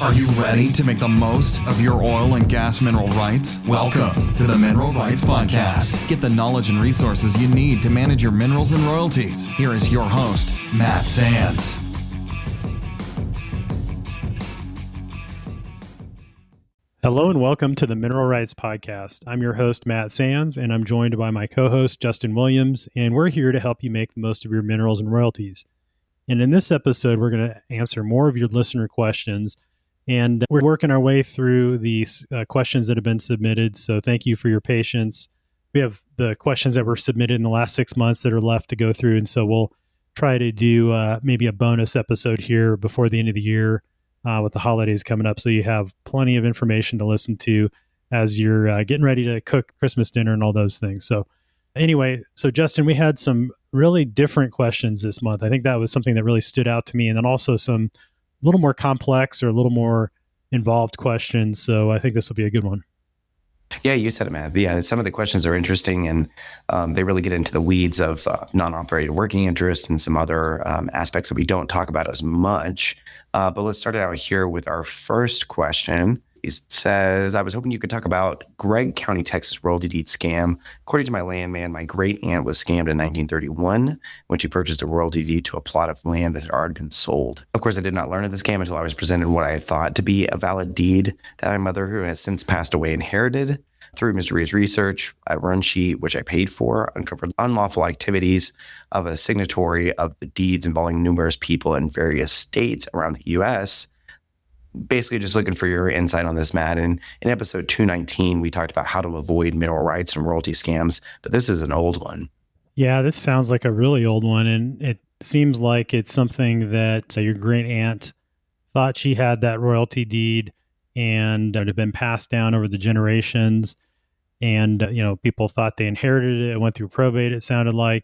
Are you ready to make the most of your oil and gas mineral rights? Welcome to the Mineral Rights Podcast. Get the knowledge and resources you need to manage your minerals and royalties. Here is your host, Matt Sands. Hello and welcome to the Mineral Rights Podcast. I'm your host, Matt Sands, and I'm joined by my co-host, Justin Williams, and we're here to help you make the most of your minerals and royalties. And in this episode, we're going to answer more of your listener questions, and we're working our way through these questions that have been submitted, so thank you for your patience. We have the questions that were submitted in the last 6 months that are left to go through, and so we'll try to do maybe a bonus episode here before the end of the year with the holidays coming up, so you have plenty of information to listen to as you're getting ready to cook Christmas dinner and all those things. So anyway, so Justin, we had some really different questions this month. I think that was something that really stood out to me, and then also some a little more complex or a little more involved questions. So I think this will be a good one. Yeah, you said it, Matt. Yeah, some of the questions are interesting, and they really get into the weeds of non-operated working interest and some other aspects that we don't talk about as much. But let's start out here with our first question. It says, I was hoping you could talk about Gregg County, Texas royalty deed scam. According to my landman, my great aunt was scammed in 1931 when she purchased a royalty deed to a plot of land that had already been sold. Of course, I did not learn of the scam until I was presented what I thought to be a valid deed that my mother, who has since passed away, inherited. Through mysterious research, a run sheet, which I paid for, uncovered unlawful activities of a signatory of the deeds involving numerous people in various states around the U.S., basically just looking for your insight on this, Matt. And in episode 219, we talked about how to avoid mineral rights and royalty scams, but this is an old one. Yeah, this sounds like a really old one. And it seems like it's something that your great aunt thought she had that royalty deed and it had been passed down over the generations. And, people thought they inherited it. It went through probate, it sounded like.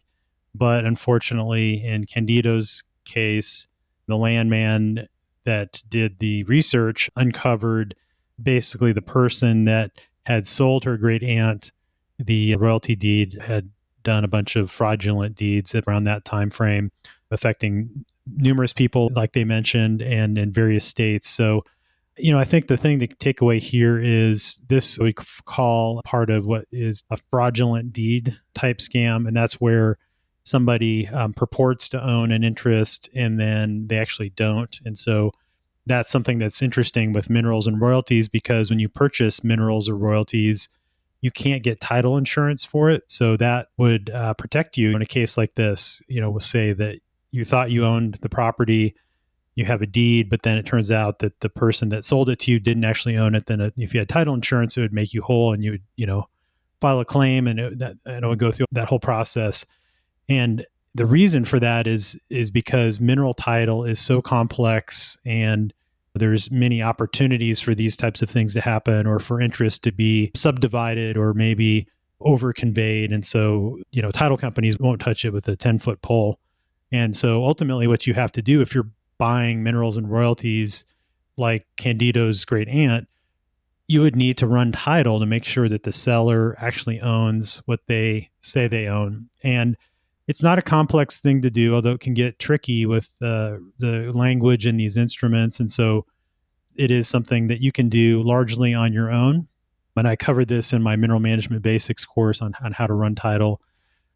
But unfortunately, in Candido's case, the landman that did the research uncovered basically the person that had sold her great aunt the royalty deed had done a bunch of fraudulent deeds around that time frame, affecting numerous people, like they mentioned, and in various states. So, I think the thing to take away here is this we call part of what is a fraudulent deed type scam, and that's where somebody purports to own an interest and then they actually don't. And so that's something that's interesting with minerals and royalties, because when you purchase minerals or royalties, you can't get title insurance for it. So that would protect you in a case like this. We'll say that you thought you owned the property, you have a deed, but then it turns out that the person that sold it to you didn't actually own it. Then if you had title insurance, it would make you whole and you would, file a claim and it would go through that whole process. And the reason for that is because mineral title is so complex and there's many opportunities for these types of things to happen or for interest to be subdivided or maybe over conveyed. And so, title companies won't touch it with a 10-foot pole. And so ultimately what you have to do if you're buying minerals and royalties like Candido's great aunt, you would need to run title to make sure that the seller actually owns what they say they own. And it's not a complex thing to do, although it can get tricky with the language in these instruments. And so it is something that you can do largely on your own. And I covered this in my Mineral Management Basics course on how to run title,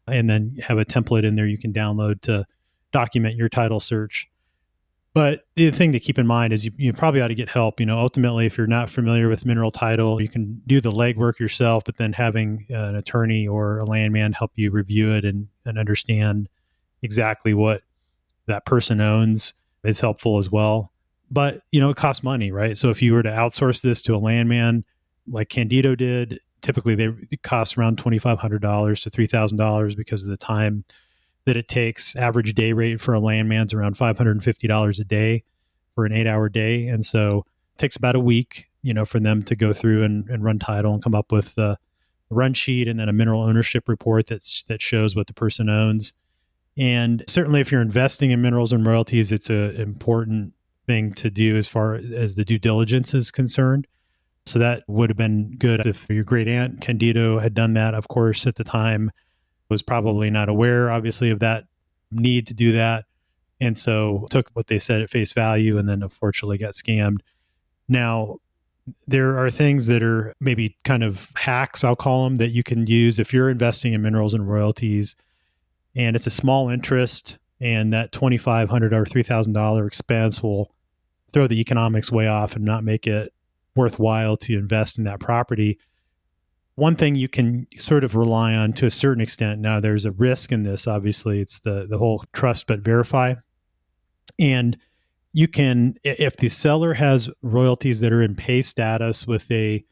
and then have a template in there you can download to document your title search. But the thing to keep in mind is you probably ought to get help. Ultimately, if you're not familiar with mineral title, you can do the legwork yourself, but then having an attorney or a landman help you review it and understand exactly what that person owns is helpful as well. But, it costs money, right? So if you were to outsource this to a landman like Candido did, typically it costs around $2,500 to $3,000 because of the time that it takes. Average day rate for a landman's around $550 a day for an 8-hour day. And so it takes about a week, for them to go through and run title and come up with a run sheet and then a mineral ownership report that shows what the person owns. And certainly if you're investing in minerals and royalties, it's an important thing to do as far as the due diligence is concerned. So that would have been good if your great aunt Candido had done that. Of course, at the time, was probably not aware, obviously, of that need to do that. And so took what they said at face value and then unfortunately got scammed. Now, there are things that are maybe kind of hacks, I'll call them, that you can use if you're investing in minerals and royalties, and it's a small interest, and that $2,500 or $3,000 expense will throw the economics way off and not make it worthwhile to invest in that property. One thing you can sort of rely on to a certain extent, now there's a risk in this, obviously, it's the whole trust but verify. And you can, if the seller has royalties that are in pay status with a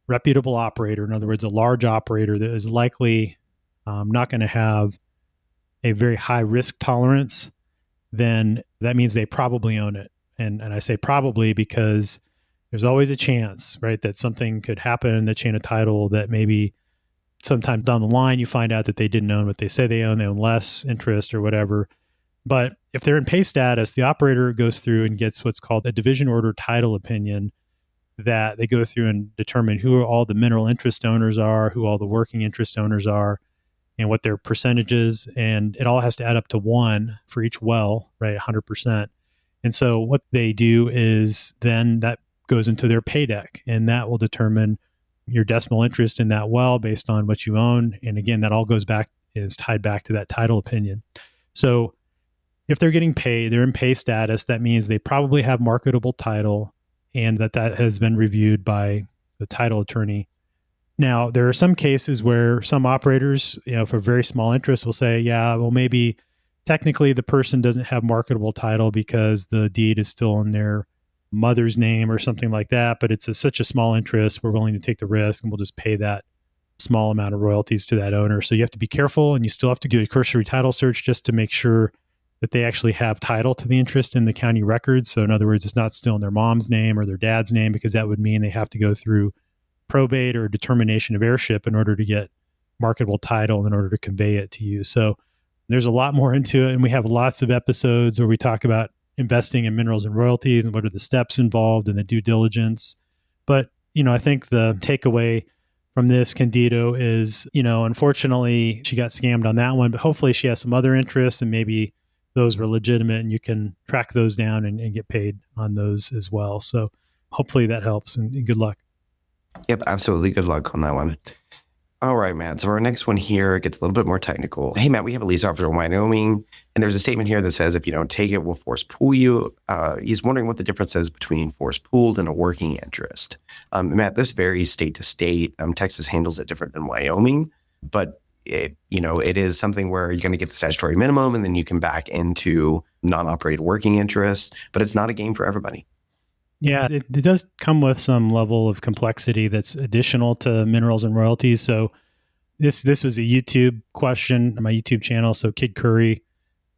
reputable operator, in other words, a large operator that is likely not going to have a very high risk tolerance, then that means they probably own it. And I say probably because there's always a chance, right, that something could happen in the chain of title that maybe sometime down the line you find out that they didn't own what they say they own less interest or whatever. But if they're in pay status, the operator goes through and gets what's called a division order title opinion, that they go through and determine who all the mineral interest owners are, who all the working interest owners are, and what their percentages, and it all has to add up to 1 for each well, right? 100%. And so what they do is then that goes into their pay deck, and that will determine your decimal interest in that well based on what you own. And again, that all goes back, is tied back to that title opinion. So if they're getting paid, they're in pay status, that means they probably have marketable title and that has been reviewed by the title attorney. Now, there are some cases where some operators, for very small interest will say, yeah, well, maybe technically the person doesn't have marketable title because the deed is still in their mother's name or something like that, but it's such a small interest, we're willing to take the risk and we'll just pay that small amount of royalties to that owner. So you have to be careful, and you still have to do a cursory title search just to make sure that they actually have title to the interest in the county records. So in other words, it's not still in their mom's name or their dad's name, because that would mean they have to go through probate or determination of heirship in order to get marketable title, in order to convey it to you. So there's a lot more into it, and we have lots of episodes where we talk about investing in minerals and royalties and what are the steps involved and the due diligence. But, I think the takeaway from this, Candido, is, unfortunately she got scammed on that one, but hopefully she has some other interests and maybe those were legitimate and you can track those down and get paid on those as well. So hopefully that helps, and good luck. Yep, absolutely. Good luck on that one. All right, Matt. So our next one here gets a little bit more technical. Hey, Matt, we have a lease officer in Wyoming, and there's a statement here that says, if you don't take it, we'll force pool you. He's wondering what the difference is between force pooled and a working interest. Matt, this varies state to state. Texas handles it different than Wyoming, but it is something where you're going to get the statutory minimum and then you can back into non-operated working interest, but it's not a game for everybody. Yeah, it does come with some level of complexity that's additional to minerals and royalties. So this was a YouTube question on my YouTube channel. So Kid Curry,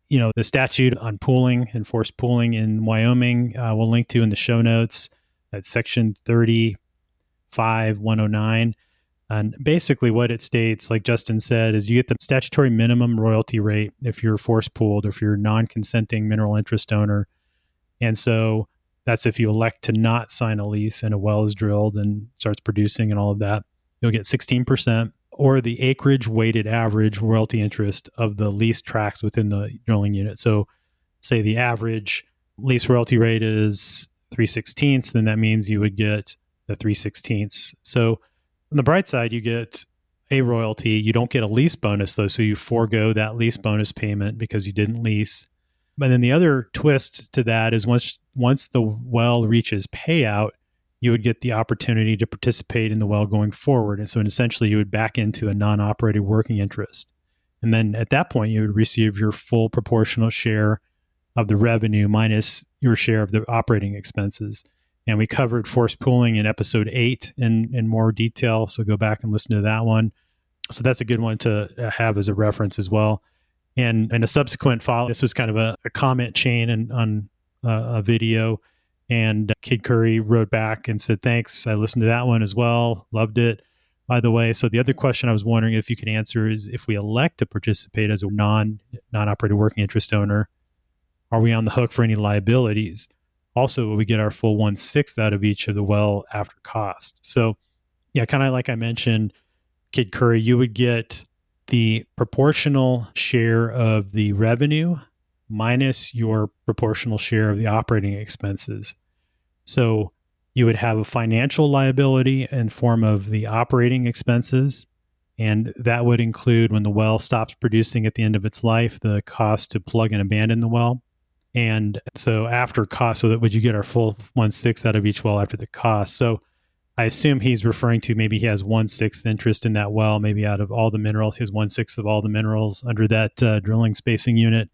the statute on pooling and forced pooling in Wyoming, we'll link to in the show notes at section 35109. And basically what it states, like Justin said, is you get the statutory minimum royalty rate if you're force pooled or if you're a non-consenting mineral interest owner. And so that's if you elect to not sign a lease and a well is drilled and starts producing and all of that. You'll get 16%, or the acreage weighted average royalty interest of the lease tracts within the drilling unit. So say the average lease royalty rate is 3/16, then that means you would get the 3/16. So on the bright side, you get a royalty. You don't get a lease bonus, though, so you forego that lease bonus payment because you didn't lease. But then the other twist to that is once the well reaches payout, you would get the opportunity to participate in the well going forward. And so essentially you would back into a non-operated working interest. And then at that point, you would receive your full proportional share of the revenue minus your share of the operating expenses. And we covered forced pooling in episode 8 in more detail. So go back and listen to that one. So that's a good one to have as a reference as well. And a subsequent follow, this was kind of a comment chain on a video. And Kid Curry wrote back and said, thanks. I listened to that one as well. Loved it, by the way. So the other question I was wondering if you could answer is, if we elect to participate as a non-operated working interest owner, are we on the hook for any liabilities? Also, will we get our full 1/6 out of each of the well after cost? So yeah, kind of like I mentioned, Kid Curry, you would get the proportional share of the revenue minus your proportional share of the operating expenses. So You would have a financial liability in form of the operating expenses. And that would include when the well stops producing at the end of its life, the cost to plug and abandon the well. And so after cost, so that would you get our full 1/6 out of each well after the cost. So I assume he's referring to maybe he has 1/6 interest in that well, maybe out of all the minerals, he has 1/6 of all the minerals under that drilling spacing unit.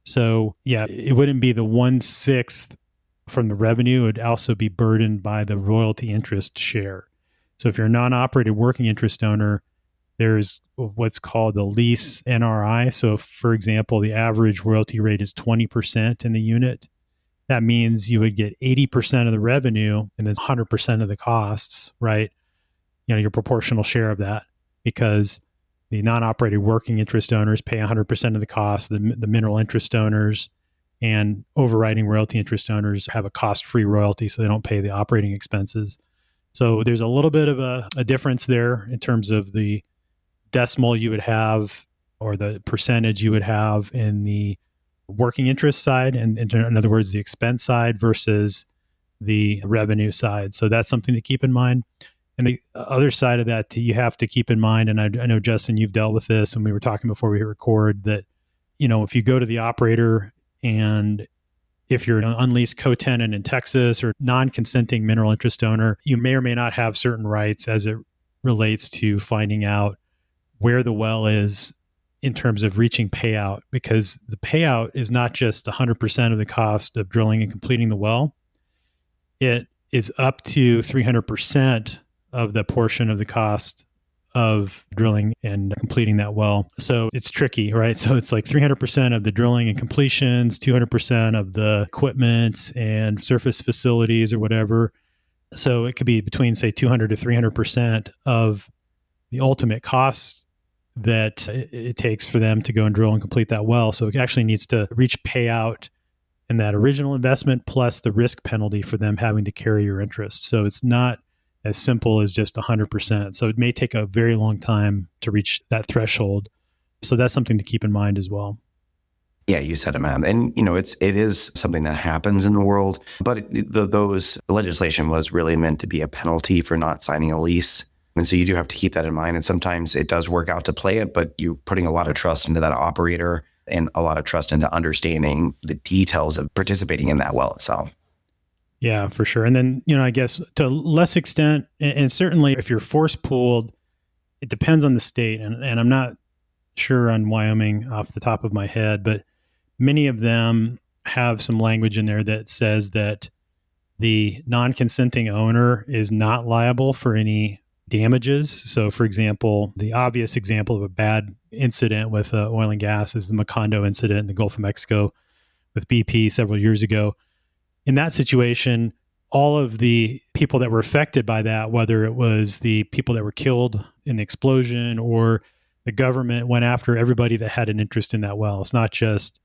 So yeah, it wouldn't be the 1/6 from the revenue. It would also be burdened by the royalty interest share. So if you're a non-operated working interest owner, there's what's called the lease NRI. So for example, the average royalty rate is 20% in the unit. That means you would get 80% of the revenue and then 100% of the costs, right? Your proportional share of that, because the non-operated working interest owners pay 100% of the cost, the mineral interest owners and overriding royalty interest owners have a cost-free royalty, so they don't pay the operating expenses. So there's a little bit of a difference there in terms of the decimal you would have or the percentage you would have in the working interest side, and in other words, the expense side versus the revenue side. So that's something to keep in mind. And the other side of that you have to keep in mind, and I know, Justin, you've dealt with this, and we were talking before we hit record, that, if you go to the operator and if you're an unleased co-tenant in Texas or non-consenting mineral interest owner, you may or may not have certain rights as it relates to finding out where the well is in terms of reaching payout, because the payout is not just 100% of the cost of drilling and completing the well. It is up to 300% of the portion of the cost of drilling and completing that well. So it's tricky, right? So it's like 300% of the drilling and completions, 200% of the equipment and surface facilities or whatever. So it could be between, say, 200 to 300% of the ultimate cost that it takes for them to go and drill and complete that well. So it actually needs to reach payout in that original investment plus the risk penalty for them having to carry your interest. So it's not as simple as just 100%. So it may take a very long time to reach that threshold. So that's something to keep in mind as well. Yeah, you said it, man. And, it is something that happens in the world, but the legislation was really meant to be a penalty for not signing a lease. And so you do have to keep that in mind. And sometimes it does work out to play it, but you're putting a lot of trust into that operator and a lot of trust into understanding the details of participating in that well itself. Yeah, for sure. And then, I guess to less extent, and certainly if you're force pooled, it depends on the state. And I'm not sure on Wyoming off the top of my head, but many of them have some language in there that says that the non-consenting owner is not liable for any damages. So, for example, the obvious example of a bad incident with oil and gas is the Macondo incident in the Gulf of Mexico with BP several years ago. In that situation, all of the people that were affected by that, whether it was the people that were killed in the explosion or the government, went after everybody that had an interest in that well. It's not just,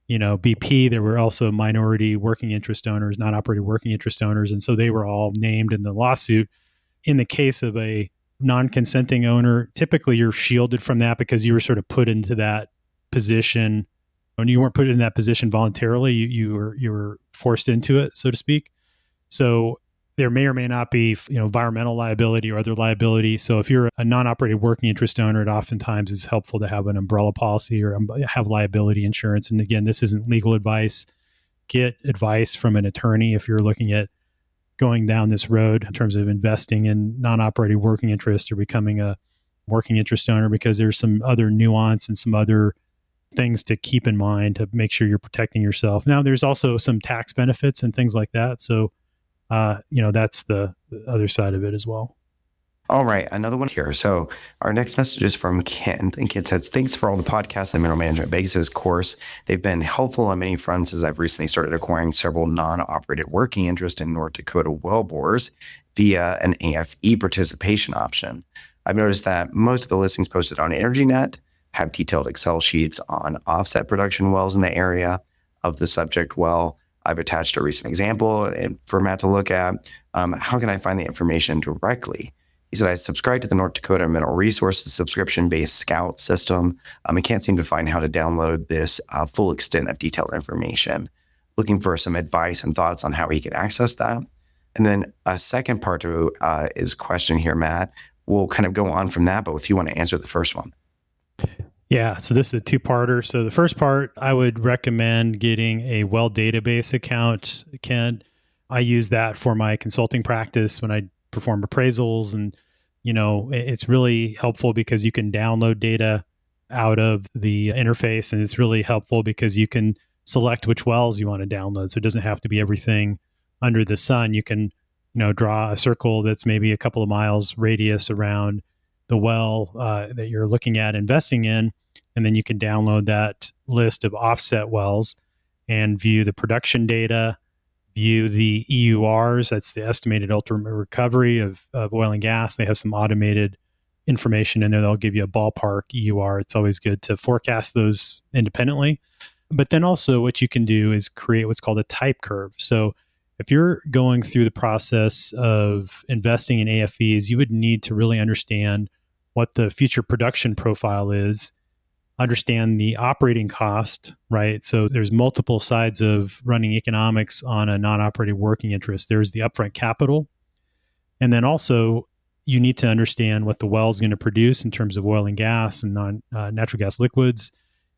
BP. There were also minority working interest owners, non-operated working interest owners. And so they were all named in the lawsuit. In the case of a non-consenting owner, typically you're shielded from that because you were sort of put into that position, and you weren't put in that position voluntarily. You were forced into it, so to speak. So there may or may not be, environmental liability or other liability. So if you're a non-operated working interest owner, it oftentimes is helpful to have an umbrella policy or have liability insurance. And again, this isn't legal advice. Get advice from an attorney if you're looking at going down this road in terms of investing in non-operated working interest or becoming a working interest owner, because there's some other nuance and some other things to keep in mind to make sure you're protecting yourself. Now, there's also some tax benefits and things like that. So, that's the other side of it as well. All right, another one here. So our next message is from Kent, and Kent says, thanks for all the podcasts and mineral management basis course. They've been helpful on many fronts as I've recently started acquiring several non-operated working interest in North Dakota wellbores via an AFE participation option. I've noticed that most of the listings posted on EnergyNet have detailed Excel sheets on offset production wells in the area of the subject well. I've attached a recent example for Matt to look at. How can I find the information directly? He said, I subscribe to the North Dakota Mineral Resources subscription-based Scout system. I can't seem to find how to download this full extent of detailed information. Looking for some advice and thoughts on how he can access that. And then a second part to his question here, Matt, we'll kind of go on from that, but if you want to answer the first one. Yeah, so this is a two-parter. So the first part, I would recommend getting a well database account, Ken. I use that for my consulting practice when I perform appraisals, and it's really helpful because you can download data out of the interface, and it's really helpful because you can select which wells you want to download. So it doesn't have to be everything under the sun. You can, draw a circle that's maybe a couple of miles radius around the well that you're looking at investing in, and then you can download that list of offset wells and view the production data, view the EURs, that's the estimated ultimate recovery of oil and gas. They have some automated information in there. They'll give you a ballpark EUR. It's always good to forecast those independently. But then also what you can do is create what's called a type curve. So if you're going through the process of investing in AFEs, you would need to really understand what the future production profile is, understand the operating cost, right? So there's multiple sides of running economics on a non-operated working interest. There's the upfront capital. And then also you need to understand what the well is going to produce in terms of oil and gas and natural gas liquids.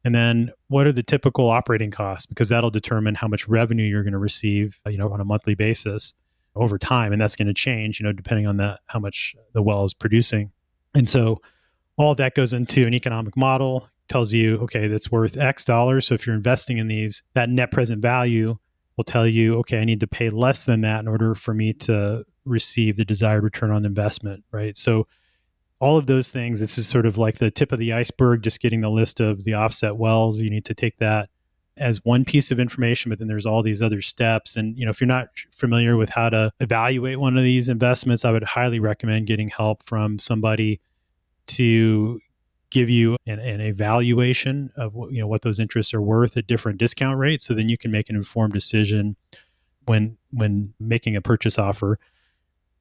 And then what are the typical operating costs? Because that'll determine how much revenue you're going to receive, on a monthly basis over time. And that's going to change, depending on how much the well is producing. And so all of that goes into an economic model, tells you, okay, that's worth X dollars. So if you're investing in these, that net present value will tell you, okay, I need to pay less than that in order for me to receive the desired return on investment, right? So all of those things, this is sort of like the tip of the iceberg, just getting the list of the offset wells. You need to take that as one piece of information, but then there's all these other steps. And, if you're not familiar with how to evaluate one of these investments, I would highly recommend getting help from somebody to give you an evaluation of what those interests are worth at different discount rates. So then you can make an informed decision when making a purchase offer.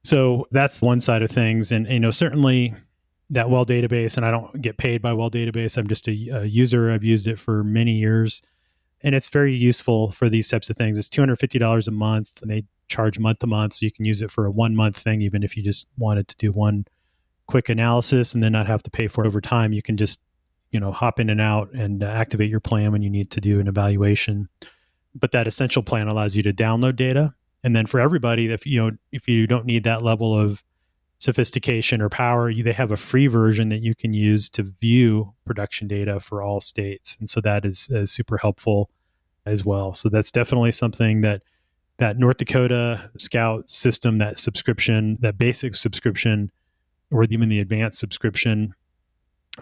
So that's one side of things. And, certainly that well database, and I don't get paid by well database. I'm just a user. I've used it for many years, and it's very useful for these types of things. It's $250 a month, and they charge month to month. So you can use it for a 1 month thing, even if you just wanted to do one quick analysis and then not have to pay for it over time. You can just, hop in and out and activate your plan when you need to do an evaluation. But that essential plan allows you to download data. And then for everybody, if you don't need that level of sophistication or power, they have a free version that you can use to view production data for all states. And so that is super helpful as well. So that's definitely something that North Dakota Scout system, that subscription, that basic subscription, or even the advanced subscription,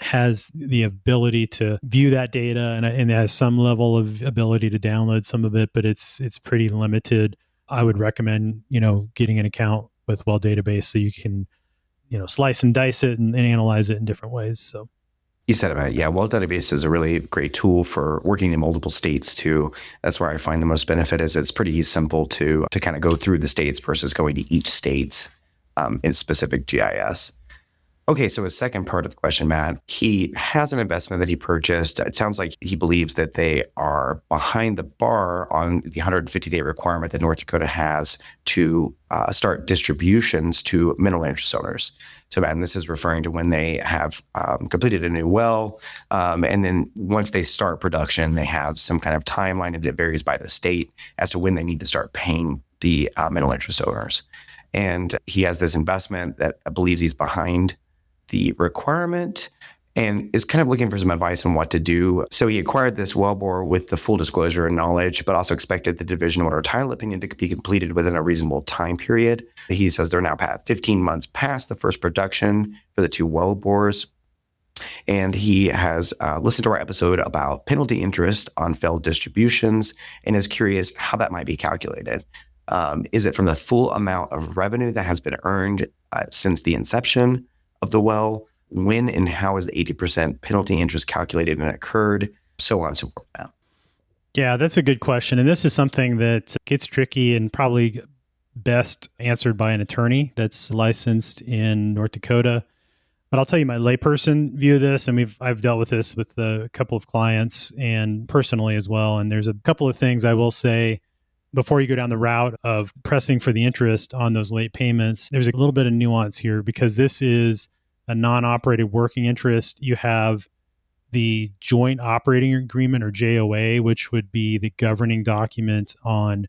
has the ability to view that data, and it has some level of ability to download some of it, but it's pretty limited. I would recommend, getting an account with Well Database so you can, slice and dice it and analyze it in different ways. So you said about it. Yeah, Well Database is a really great tool for working in multiple states too. That's where I find the most benefit is it's pretty simple to kind of go through the states versus going to each state's in specific GIS. Okay, so his second part of the question, Matt, he has an investment that he purchased. It sounds like he believes that they are behind the bar on the 150-day requirement that North Dakota has to start distributions to mineral interest owners. So, Matt, and this is referring to when they have completed a new well, and then once they start production, they have some kind of timeline, and it varies by the state as to when they need to start paying the mineral interest owners. And he has this investment that believes he's behind the requirement and is kind of looking for some advice on what to do. So he acquired this wellbore with the full disclosure and knowledge, but also expected the division order title opinion to be completed within a reasonable time period. He says they're now 15 months past the first production for the two wellbores. And he has listened to our episode about penalty interest on failed distributions and is curious how that might be calculated. Is it from the full amount of revenue that has been earned since the inception of the well? When and how is the 80% penalty interest calculated and occurred? So on and so forth. Yeah, that's a good question. And this is something that gets tricky and probably best answered by an attorney that's licensed in North Dakota. But I'll tell you my layperson view of this, and I've dealt with this with a couple of clients and personally as well. And there's a couple of things I will say before you go down the route of pressing for the interest on those late payments, there's a little bit of nuance here because this is a non-operated working interest. You have the joint operating agreement or JOA, which would be the governing document on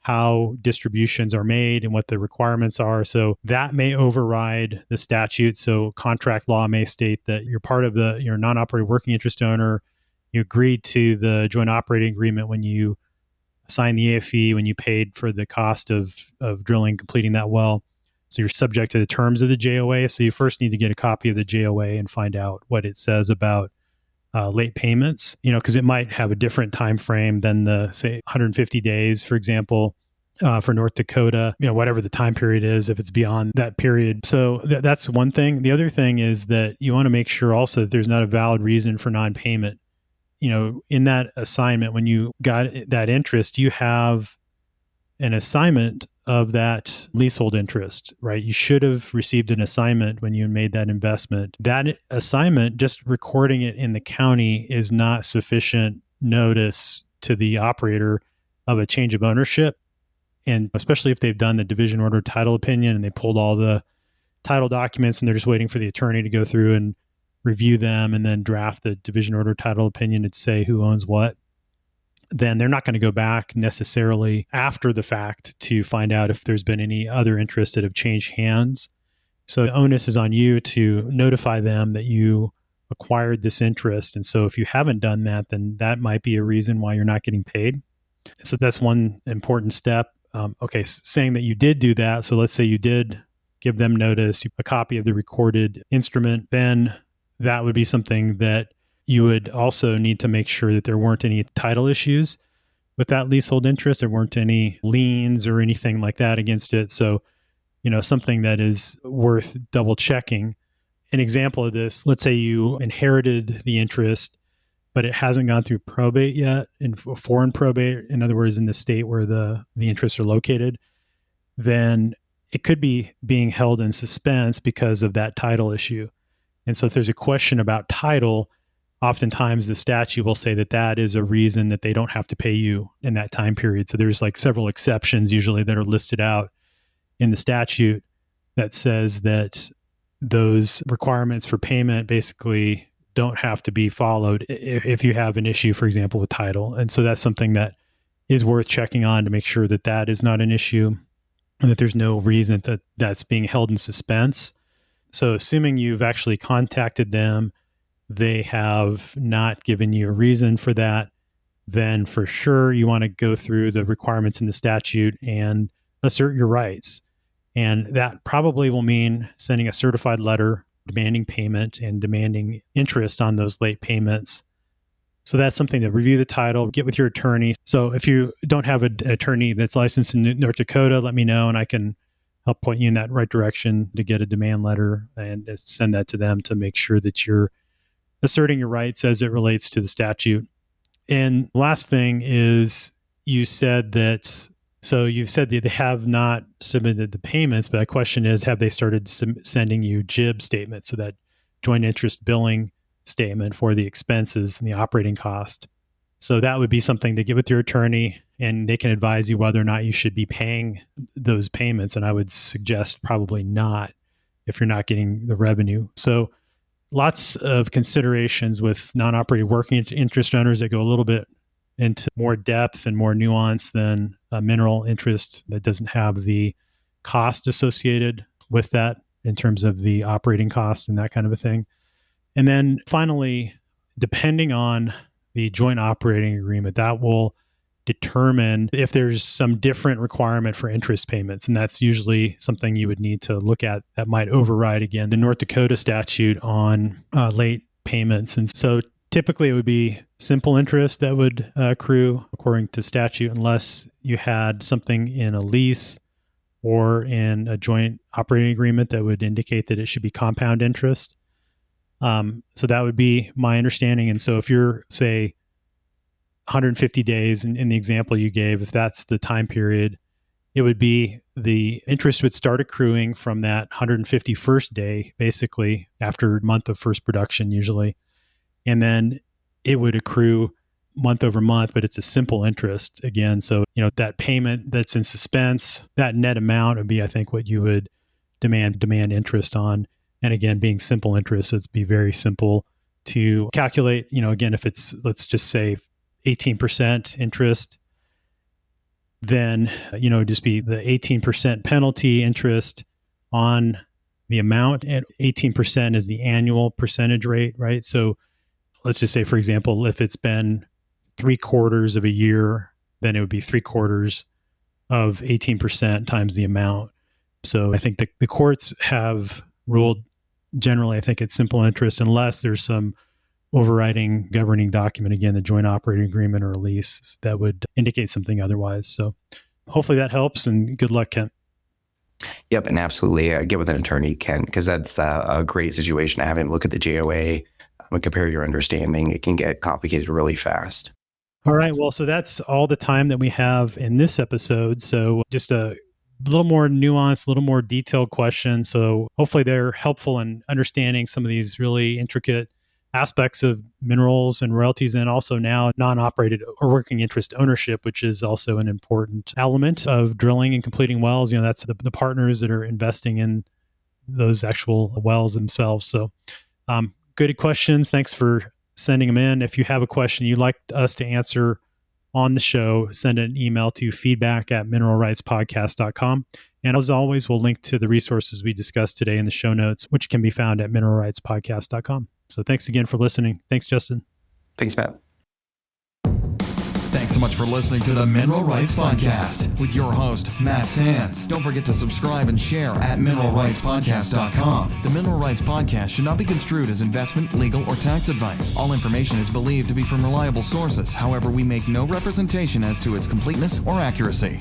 how distributions are made and what the requirements are. So that may override the statute. So contract law may state that you're part of your non-operated working interest owner. You agreed to the joint operating agreement when you signed the AFE, when you paid for the cost of drilling, completing that well. So you're subject to the terms of the JOA. So you first need to get a copy of the JOA and find out what it says about late payments, because it might have a different time frame than the, say, 150 days, for example, for North Dakota, whatever the time period is, if it's beyond that period. So that's one thing. The other thing is that you want to make sure also that there's not a valid reason for non-payment. In that assignment, when you got that interest, you have an assignment of that leasehold interest, right? You should have received an assignment when you made that investment. That assignment, just recording it in the county, is not sufficient notice to the operator of a change of ownership. And especially if they've done the division order title opinion and they pulled all the title documents and they're just waiting for the attorney to go through and review them and then draft the division order title opinion to say who owns what, then they're not going to go back necessarily after the fact to find out if there's been any other interests that have changed hands. So the onus is on you to notify them that you acquired this interest. And so if you haven't done that, then that might be a reason why you're not getting paid. So that's one important step. Saying that you did do that. So let's say you did give them notice, a copy of the recorded instrument, then that would be something that you would also need to make sure that there weren't any title issues with that leasehold interest. There weren't any liens or anything like that against it. So, something that is worth double checking. An example of this, let's say you inherited the interest, but it hasn't gone through probate yet, in foreign probate, in other words, in the state where the interests are located, then it could be being held in suspense because of that title issue. And so if there's a question about title, oftentimes the statute will say that that is a reason that they don't have to pay you in that time period. So there's like several exceptions usually that are listed out in the statute that says that those requirements for payment basically don't have to be followed if you have an issue, for example, with title. And so that's something that is worth checking on to make sure that that is not an issue and that there's no reason that that's being held in suspense. So assuming you've actually contacted them, they have not given you a reason for that, then for sure you want to go through the requirements in the statute and assert your rights. And that probably will mean sending a certified letter demanding payment and demanding interest on those late payments. So that's something to review the title, get with your attorney. So if you don't have an attorney that's licensed in North Dakota, let me know and I can help point you in that right direction to get a demand letter and send that to them to make sure that you're asserting your rights as it relates to the statute. And last thing is you've said that they have not submitted the payments, but my question is, have they started sending you JIB statements, so that joint interest billing statement for the expenses and the operating cost? So that would be something to get with your attorney and they can advise you whether or not you should be paying those payments. And I would suggest probably not if you're not getting the revenue. So lots of considerations with non-operated working interest owners that go a little bit into more depth and more nuance than a mineral interest that doesn't have the cost associated with that in terms of the operating costs and that kind of a thing. And then finally, depending on the joint operating agreement, that will determine if there's some different requirement for interest payments. And that's usually something you would need to look at that might override, again, the North Dakota statute on late payments. And so typically it would be simple interest that would accrue according to statute, unless you had something in a lease or in a joint operating agreement that would indicate that it should be compound interest. So that would be my understanding. And so if you're, say, 150 days in the example you gave, if that's the time period, it would be the interest would start accruing from that 151st day, basically after a month of first production usually. And then it would accrue month over month, but it's a simple interest again. So, that payment that's in suspense, that net amount would be, I think, what you would demand interest on. And again, being simple interest, it'd be very simple to calculate. Again, if it's, let's just say 18% interest, then, just be the 18% penalty interest on the amount, and 18% is the annual percentage rate, right? So let's just say, for example, if it's been 3/4 of a year, then it would be 3/4 of 18% times the amount. So I think the courts have ruled generally, I think it's simple interest, unless there's some overriding governing document, again, the joint operating agreement or lease, that would indicate something otherwise. So hopefully that helps, and good luck, Kent. Yep, and absolutely get with an attorney, Ken, because that's a great situation to have him look at the JOA and compare your understanding. It can get complicated really fast. All right. Well, so that's all the time that we have in this episode. So just a little more nuanced, a little more detailed question. So hopefully they're helpful in understanding some of these really intricate aspects of minerals and royalties, and also now non-operated or working interest ownership, which is also an important element of drilling and completing wells. That's the partners that are investing in those actual wells themselves. So good questions. Thanks for sending them in. If you have a question you'd like us to answer on the show, send an email to feedback@mineralrightspodcast.com. And as always, we'll link to the resources we discussed today in the show notes, which can be found at mineralrightspodcast.com. So thanks again for listening. Thanks, Justin. Thanks, Matt. Thanks so much for listening to the Mineral Rights Podcast with your host, Matt Sands. Don't forget to subscribe and share at mineralrightspodcast.com. The Mineral Rights Podcast should not be construed as investment, legal, or tax advice. All information is believed to be from reliable sources. However, we make no representation as to its completeness or accuracy.